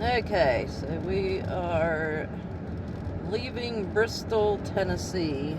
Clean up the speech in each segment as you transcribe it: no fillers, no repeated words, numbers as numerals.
Okay, so we are leaving Bristol, Tennessee.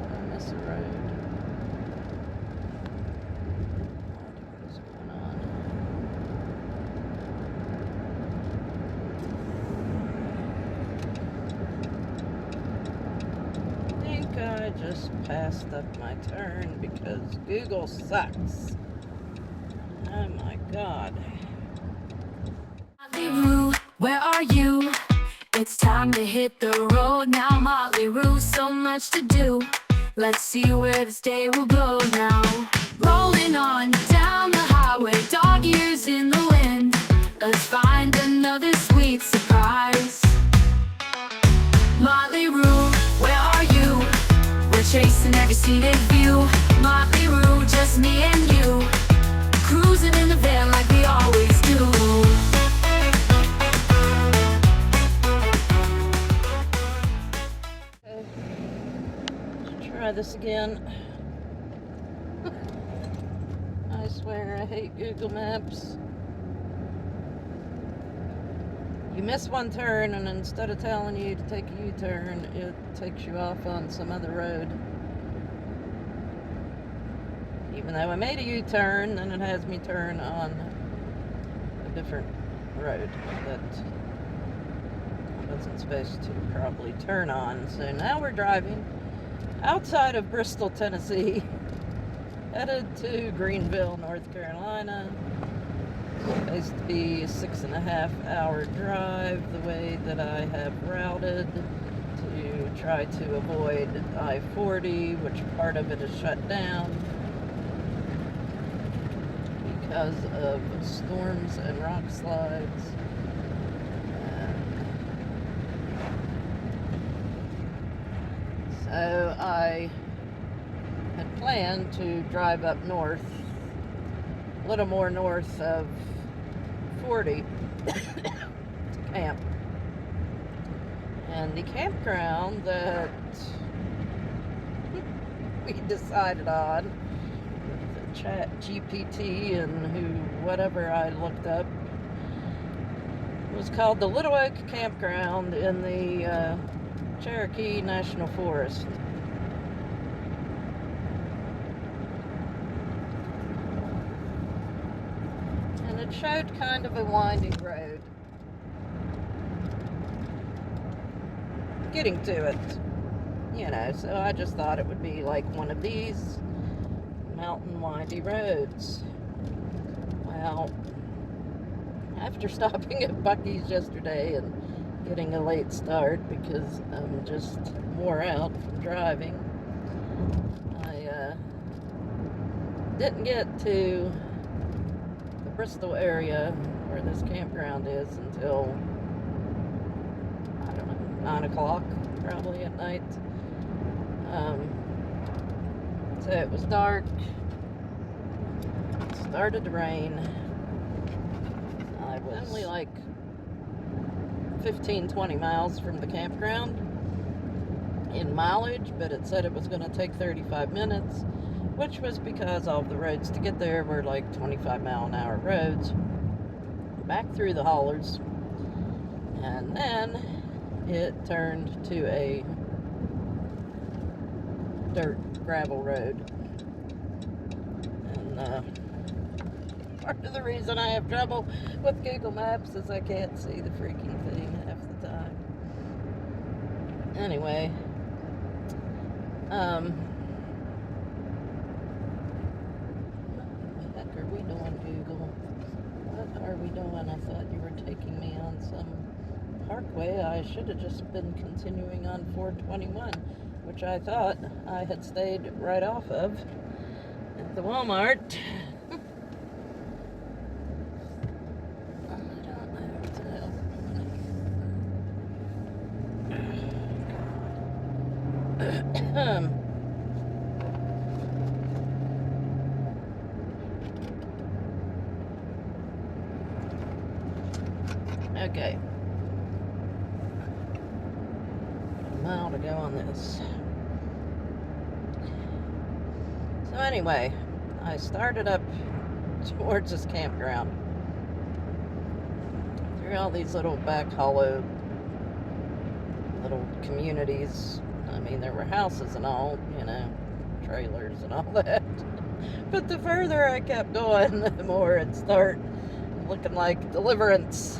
I miss the road. What is going on? I think I just passed up my turn because Google sucks. Oh my God. Motley Rue, where are you? It's time to hit the road now. Motley Rue, so much to do. Let's see where this day will go now. Rolling on down the highway, dog ears in the wind. Let's find another sweet surprise. Motley Rue, where are you? We're chasing every scenic view. Motley Rue, just me and you. Cruising in the van like we always do. Okay. Let's try this again. I swear I hate Google Maps. You miss one turn and instead of telling you to take a U-turn, it takes you off on some other road. Even though I made a U-turn, then it has me turn on a different road that I wasn't supposed to probably turn on. So now we're driving outside of Bristol, Tennessee, headed to Greenville, North Carolina. It's supposed to be a 6.5-hour drive the way that I have routed to try to avoid I-40, which part of it is shut down because of storms and rock slides. So I had planned to drive up north, a little more north of 40 to camp. And the campground that we decided on, Chat GPT and whatever I looked up, was called the Little Oak Campground in the Cherokee National Forest. And it showed kind of a winding road getting to it, you know, so I just thought it would be like one of these mountain windy roads. Well, after stopping at Buc-ee's yesterday and getting a late start because I'm just wore out from driving, I didn't get to the Bristol area where this campground is until, I don't know, 9 o'clock probably at night. So it was dark, it started to rain. I was only like 15-20 miles from the campground in mileage, but it said it was going to take 35 minutes, which was because all of the roads to get there were like 25-mile-an-hour roads back through the hollers, and then it turned to a dirt gravel road. And part of the reason I have trouble with Google Maps is I can't see the freaking thing half the time. Anyway, what the heck are we doing, Google? What are we doing? I thought you were taking me on some parkway. I should have just been continuing on 421, which I thought I had stayed right off of at the Walmart. I don't know what the hell. Okay. A mile to go on this. So anyway, I started up towards this campground. Through all these little back hollow little communities. I mean, there were houses and all, you know, trailers and all that. But the further I kept going, the more it started looking like Deliverance.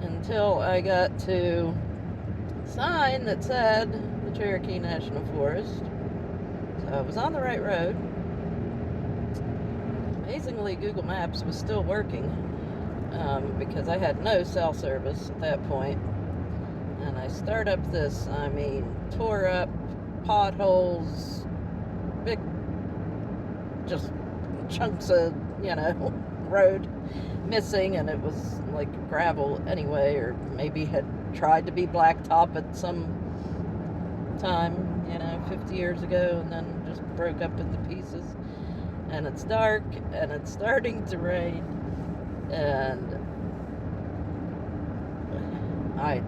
Until I got to a sign that said the Cherokee National Forest. So I was on the right road. Amazingly, Google Maps was still working because I had no cell service at that point. And I start up this, I mean, tore up, potholes, big, just chunks of, you know, road missing, and it was like gravel anyway, or maybe had tried to be blacktop at some time, you know, 50 years ago, and then just broke up into pieces. And it's dark, and it's starting to rain, and I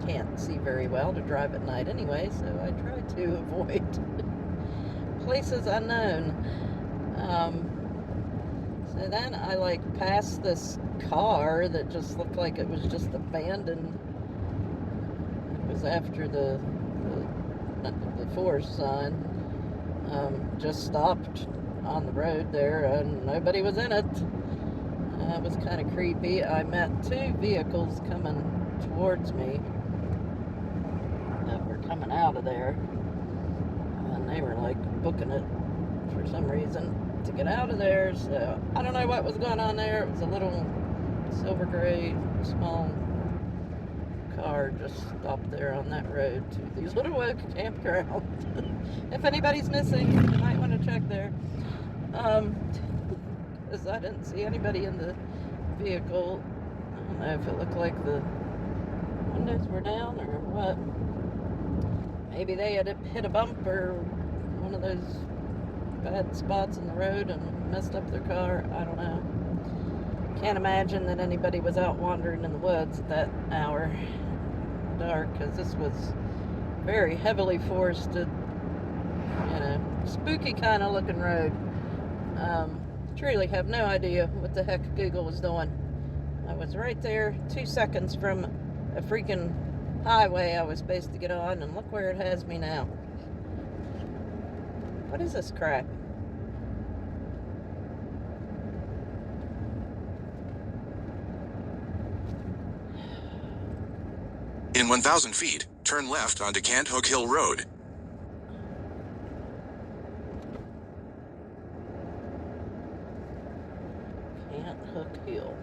can't see very well to drive at night anyway, so I try to avoid places unknown. So then I like passed this car that just looked like it was just abandoned. It was after the forest sign. Just stopped on the road there, and nobody was in it. It was kind of creepy. I met two vehicles coming towards me that were coming out of there, and they were like booking it for some reason to get out of there. So I don't know what was going on there. It was a little silver gray small car just stopped there on that road to these little oak campground. If anybody's missing, you might want to check there. Because I didn't see anybody in the vehicle. I don't know if it looked like the windows were down or what. Maybe they had hit a bump or one of those bad spots in the road and messed up their car. I don't know. Can't imagine that anybody was out wandering in the woods at that hour. Dark, because this was very heavily forested, you know, spooky kind of looking road. Truly have no idea what the heck Google was doing. I was right there 2 seconds from a freaking highway I was supposed to get on, and look where it has me now. What is this crap? In 1,000 feet, turn left onto Cant Hook Hill Road. Cant Hook Hill.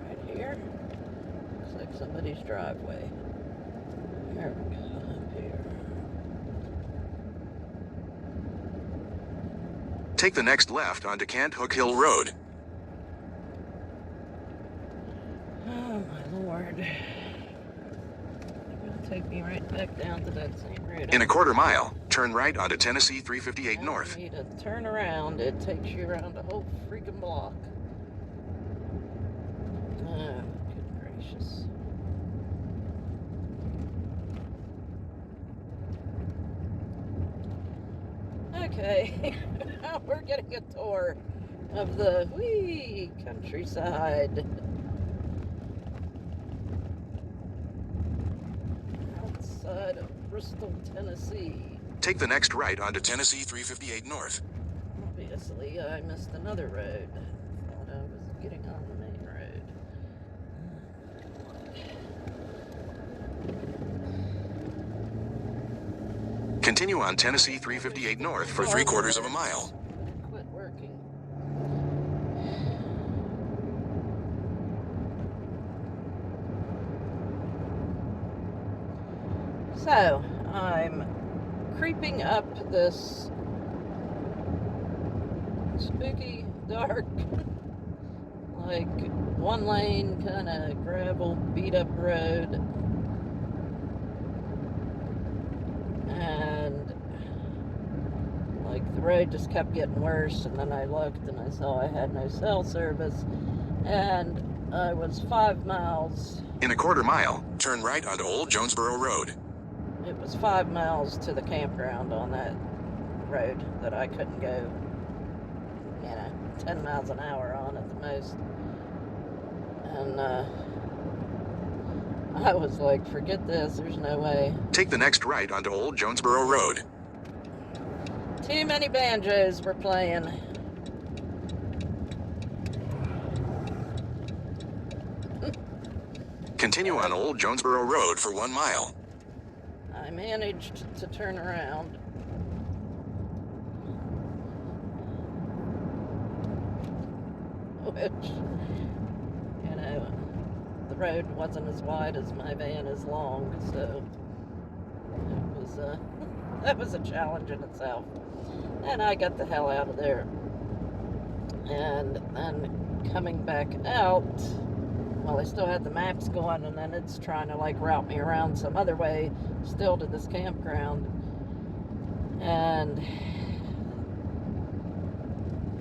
Right here. Looks like somebody's driveway. There we go, up here. Take the next left onto Cant Hook Hill Road. Oh my lord. Take me right back down to that same road. In a quarter mile, turn right onto Tennessee 358 North. You need to turn around. It takes you around the whole freaking block. Oh, good gracious. Okay, we're getting a tour of the wee countryside. Outside of Bristol, Tennessee. Take the next right onto Tennessee 358 North. Obviously, I missed another road. I thought I was getting on the main road. Continue on Tennessee 358 North for 3/4 of a mile. Quit working. So, I'm creeping up this spooky, dark, like one lane kind of gravel beat up road, and like the road just kept getting worse, and then I looked and I saw I had no cell service, and I was 5 miles. In a quarter mile, turn right onto Old Jonesboro Road. it was 5 miles to the campground on that road that I couldn't go, 10 miles an hour on at the most. And I was like, forget this, there's no way. Take the next right onto Old Jonesboro Road. Too many banjos were playing. Continue on Old Jonesboro Road for 1 mile. I managed to turn around. Which, the road wasn't as wide as my van is long, so it was that was a challenge in itself. And I got the hell out of there. And then coming back out, well, I still had the maps going, and then it's trying to like route me around some other way still to this campground. And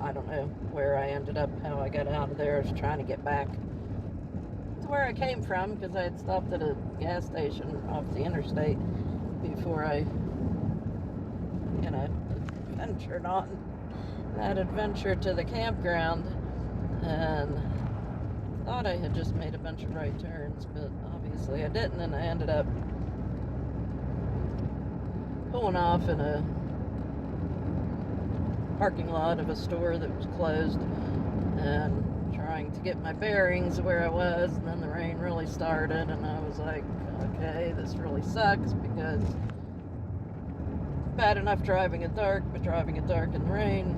I don't know where I ended up, how I got out of there. I was trying to get back to where I came from, because I had stopped at a gas station off the interstate before I, ventured on that adventure to the campground, and thought I had just made a bunch of right turns, but obviously I didn't, and I ended up pulling off in a parking lot of a store that was closed and trying to get my bearings where I was, and then the rain really started, and I was like, okay, this really sucks, because bad enough driving at dark, but driving at dark in the rain,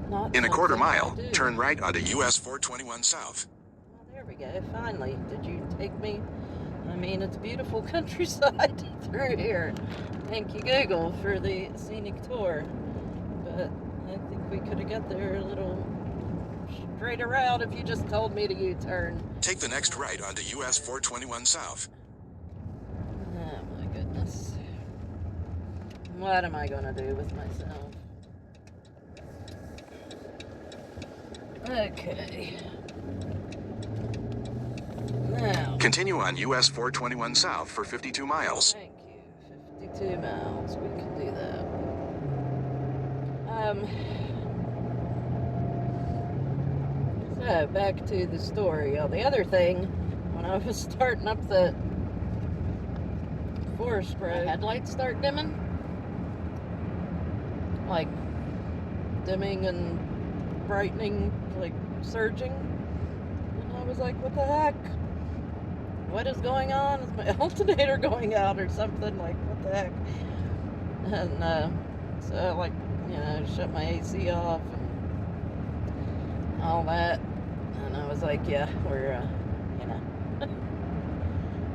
not in a quarter something I mile, do. turn right onto US 421 South. Well, there we go, finally. Did you take me? I mean, it's beautiful countryside through here. Thank you, Google, for the scenic tour. But I think we could have got there a little straighter route if you just told me to U-turn. Take the next right onto US 421 South. Oh my goodness. What am I going to do with myself? Okay. Now. Continue on US 421 South for 52 miles. Thank you. 52 miles. We can do that. So, back to the story. The other thing, when I was starting up the forest road, my headlights start dimming. Like, dimming and brightening, like, surging. And I was like, what the heck? What is going on? Is my alternator going out or something? Like, what the heck? And so, like, shut my AC off and all that. And I was like, yeah, we're,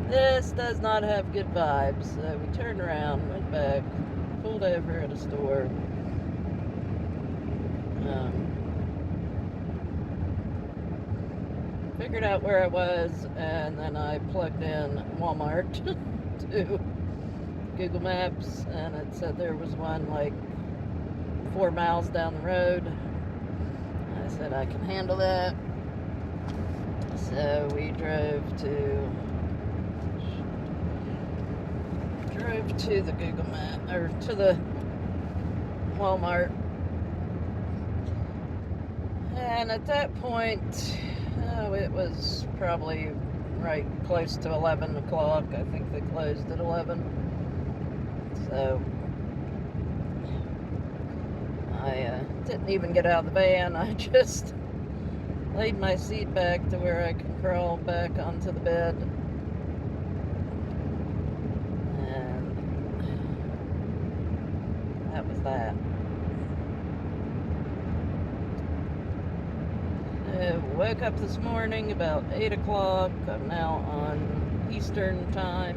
this does not have good vibes. So we turned around, went back, pulled over at a store. Figured out where I was, and then I plugged in Walmart to Google Maps, and it said there was one like 4 miles down the road. I said I can handle that. So we drove to the Google Map, or to the Walmart. And at that point, it was probably right close to 11 o'clock. I think they closed at 11. So I didn't even get out of the van. I just laid my seat back to where I could crawl back onto the bed. And that was that. I woke up this morning about 8 o'clock. I'm now on Eastern time,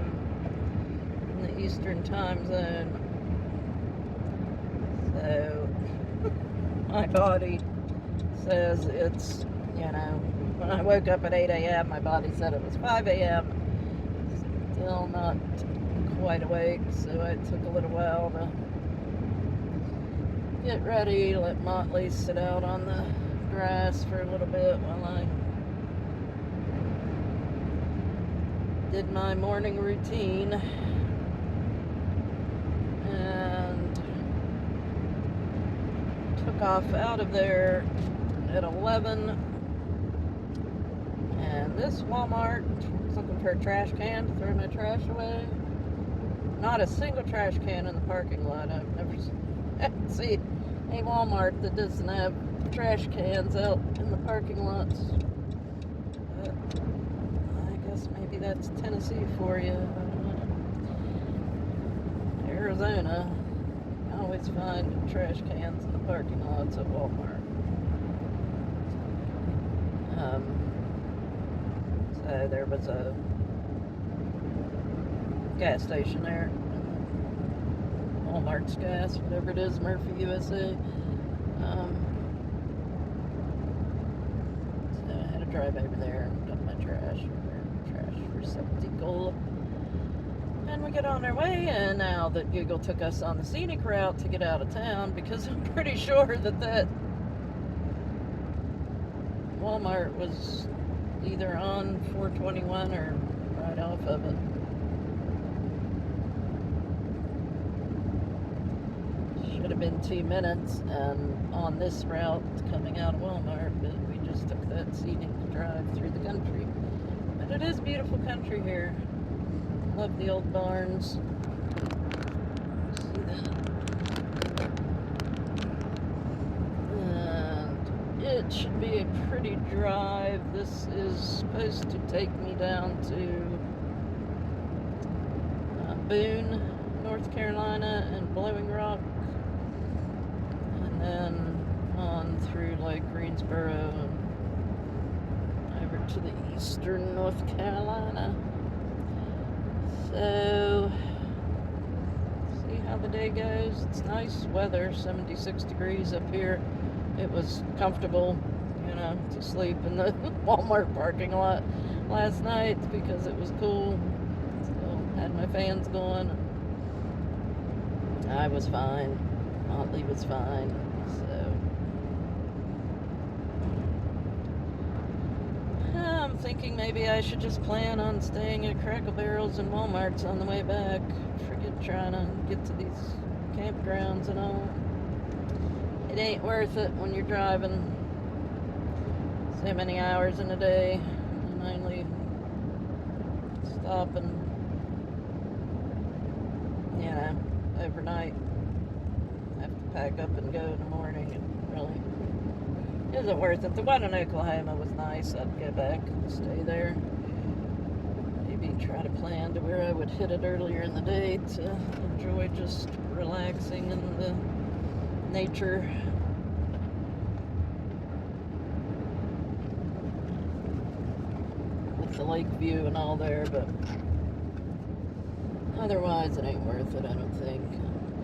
in the Eastern time zone. So, my body says it's, when I woke up at 8 a.m., my body said it was 5 a.m. Still not quite awake, so it took a little while to get ready, let Motley sit out on the grass for a little bit while I did my morning routine and took off out of there at 11. And this Walmart, I was looking for a trash can to throw my trash away. Not a single trash can in the parking lot. I've never seen a Walmart that doesn't have trash cans out in the parking lots. But I guess maybe that's Tennessee for you. I don't know. Arizona, I always find trash cans in the parking lots at Walmart. So there was a gas station there. Walmart's gas, whatever it is, Murphy, USA. So I had to drive over there and dump my trash receptacle. And we get on our way, and now that Google took us on the scenic route to get out of town, because I'm pretty sure that Walmart was either on 421 or right off of it. Should have been 2 minutes, and on this route coming out of Walmart, but we just took that scenic drive through the country. But it is beautiful country here. Love the old barns. See that? And it should be a pretty drive. This is supposed to take me down to Boone, North Carolina, and Blowing Rock, and then on through like Greensboro and over to the eastern North Carolina. So, see how the day goes. It's nice weather, 76 degrees up here. It was comfortable, you know, to sleep in the Walmart parking lot last night because it was cool. So, had my fans going. I was fine. Motley was fine. So, I'm thinking maybe I should just plan on staying at Crackle Barrels and Walmart's on the way back. Forget trying to get to these campgrounds and all. It ain't worth it when you're driving so many hours in a day and only stopping, you know, overnight. Have to pack up and go in the morning. It really isn't worth it. The one in Oklahoma was nice. I'd go back and stay there. Maybe try to plan to where I would hit it earlier in the day to enjoy just relaxing in the nature. With the lake view and all there, but otherwise it ain't worth it, I don't think.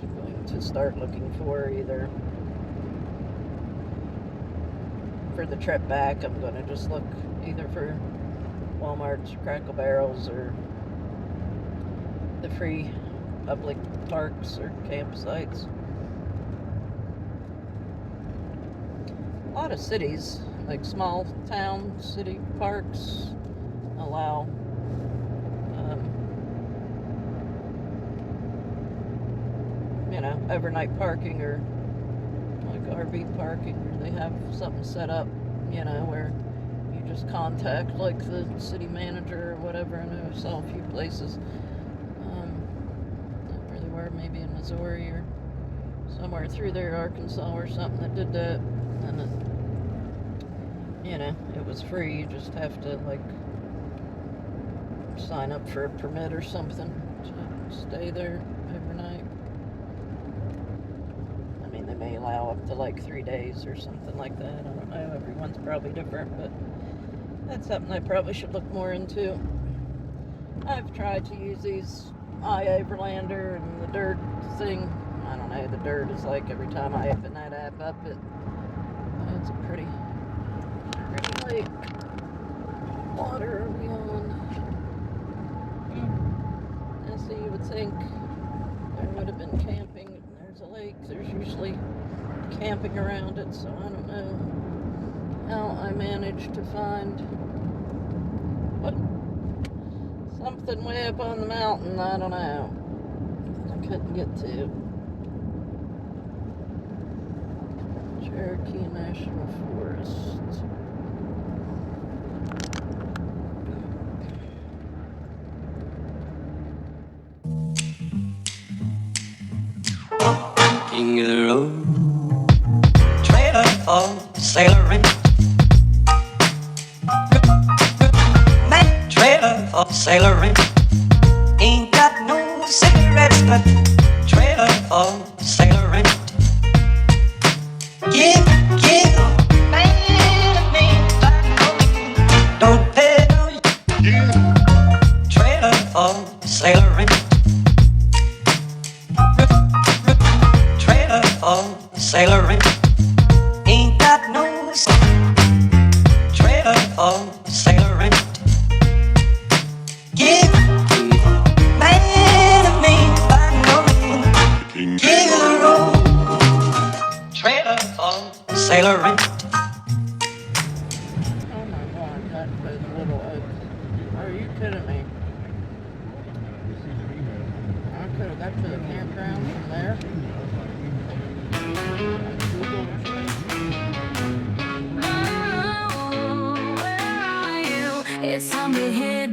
I'm going to start looking for either for the trip back. I'm going to just look either for Walmart's, Crackle Barrels, or the free public parks or campsites. A lot of cities, like small town city parks, allow you know, overnight parking, or like RV parking, where they have something set up, you know, where you just contact like the city manager or whatever. I know I saw a few places where they were, maybe in Missouri or somewhere through there, Arkansas or something, that did that. And it, you know, it was free. You just have to like sign up for a permit or something to stay there overnight. I mean, they may allow up to like 3 days or something like that. I don't know. Everyone's probably different, but that's something I probably should look more into. I've tried to use these iOverlander and the Dirt thing. I don't know. The Dirt is like every time I open that app up, it's a pretty lake. Water are we on? I see, you would think there would have been camping. There's a lake. There's usually camping around it, so I don't know how I managed to find something way up on the mountain, I don't know. I couldn't get to. Cherokee National Forest. King of the road, trailer for sailoring. Man, trailer for sailoring. Ain't got no cigarettes, but trailer for sailoring. Give, man, don't pay no. Trailer for sailoring. Sailoring, ain't got no trailer for sailoring. Give man of me by no means. King of the road, trailer for sailoring. Oh my God, that was a little oak. Are you kidding me? I could have got to the campground from there. It's time to hit